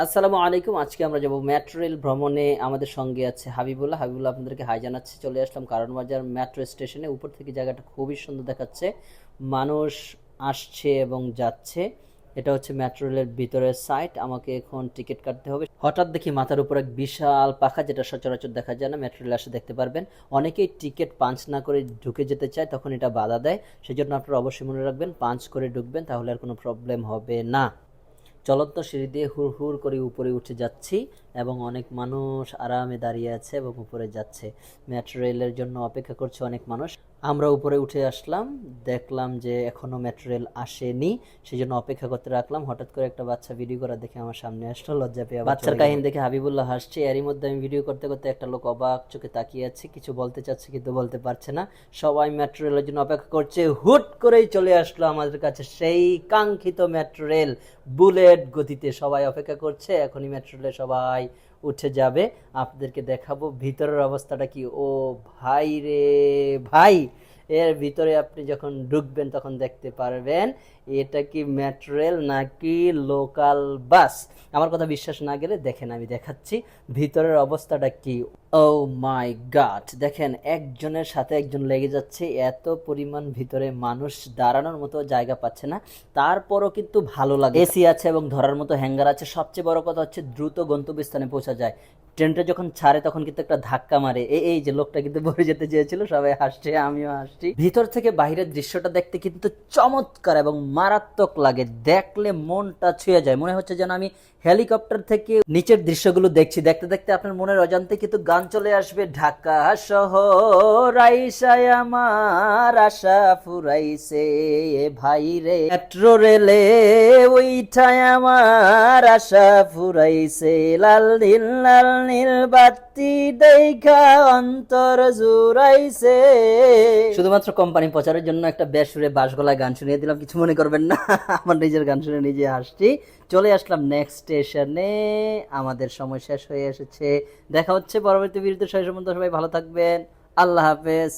আসসালামু আলাইকুম। আজকে আমরা যাব মেট্রো রেল ভ্রমণে। আমাদের সঙ্গে আছে হাবিবুল্লাহ। হাবিবুল্লাহ আপনাদেরকে হাই জানাচ্ছি। চলে আসলাম কারণ বাজার মেট্রো স্টেশনে। উপর থেকে জায়গাটা খুবই সুন্দর দেখাচ্ছে, মানুষ আসছে এবং যাচ্ছে। এটা হচ্ছে মেট্রো রেলের ভিতরের সাইড। আমাকে এখন টিকিট কাটতে হবে। হঠাৎ দেখি মাথার উপর এক বিশাল পাখা, যেটা সচরাচর দেখা যায় না। মেট্রো রেলে আসে দেখতে পারবেন। অনেকেই টিকিট পাঞ্চ না করে ঢুকে যেতে চায়, তখন এটা বাধা দেয়। সেজন্য আপনারা অবশ্যই মনে রাখবেন, পাঞ্চ করে ঢুকবেন, তাহলে আর কোনো প্রবলেম হবে না। চলন্ত সিঁড়ি দিয়ে হুড় হুড় করে উপরে উঠে যাচ্ছি এবং অনেক মানুষ আরামে দাঁড়িয়ে আছে এবং উপরে যাচ্ছে। মেট্রো রেলের জন্য অপেক্ষা করছে অনেক মানুষ। আমরা উপরে উঠে আসলাম, দেখলাম যে এখনো মেট্রো রেল আসেনি, সেই জন্য অপেক্ষা করতে রাখলাম। হঠাৎ করে একটা বাচ্চা ভিডিও করা দেখে আমার সামনে আসলো, লজ্জা পেয়ে বাচ্চার কাহিনী দেখে হাবিবুল্লাহ হাসছে। এরই মধ্যে আমি ভিডিও করতে করতে একটা লোক অবাক চোখে তাকিয়ে আছে, কিছু বলতে চাচ্ছে কিন্তু বলতে পারছে না। সবাই মেট্রো রেলের জন্য অপেক্ষা করছে। হুট করেই চলে আসলো আমাদের কাছে সেই কাঙ্ক্ষিত মেট্রো রেল, বুলেট গতিতে। সবাই অপেক্ষা করছে, এখনই মেট্রো রেলে সবাই উঠে যাবে। আপনাদেরকে দেখাবো ভিতরের অবস্থাটা কি। ও ভাই রে ভাই, এর ভিতরে আপনি যখন ঢুকবেন তখন দেখতে পারবেন এটা কি মেট্রো রেল নাকি লোকাল বাস। আমার কথা বিশ্বাস না গেলে দেখেন, আমি দেখাচ্ছি ভিতরের অবস্থাটা কি। ও মাই গড, দেখেন একজনের সাথে একজন লেগে যাচ্ছে, এত পরিমাণ ভিতরে মানুষ, দাঁড়ানোর মতো জায়গা পাচ্ছে না। তারপরও কিন্তু ভালো লাগে, এসি আছে এবং ধরার মতো হ্যাঙ্গার আছে। সবচেয়ে বড় কথা হচ্ছে দ্রুত গন্তব্যস্থানে পৌঁছা যায়। ট্রেনটা যখন ছাড়ে তখন কিন্তু একটা ধাক্কা মারে। এই যে লোকটা কিন্তু পড়ে যেতে চেয়েছিল, সবাই হাসছে, আমিও হাসছি। ভিতর থেকে বাইরের দৃশ্যটা দেখতে কিন্তু চমৎকার এবং মারাত্মক লাগে। দেখলে মনটা ছুঁয়ে যায়, মনে হচ্ছে যেন আমি হেলিকপ্টার থেকে নিচের দৃশ্যগুলো দেখছি। দেখতে দেখতে আপনার মনের অজান্তে কিন্তু গান চলে আসবে। ঢাকা শহর আইসায় আমার আশা ফুরাইছে ভাই রে, মেট্রো রেলে ওইটাই আমার আশা ফুরাইছে। লাল নীল বাতি দেখা অন্তর জুড়াইছে। শুধুমাত্র কোম্পানি প্রচারের জন্য একটা বেসুরে বাঁশগলায় গান শুনিয়ে দিলাম, কিছু মনে করবেন না। আমার নিজের গান শুনে নিজে হাসছি। চলে আসলাম নেক্সট স্টেশনে। আমাদের সময় শেষ হয়ে এসেছে। দেখা হচ্ছে পরবর্তী ভিডিওতে। সেই সম্বন্ধে সবাই ভালো থাকবেন। আল্লাহ হাফেজ।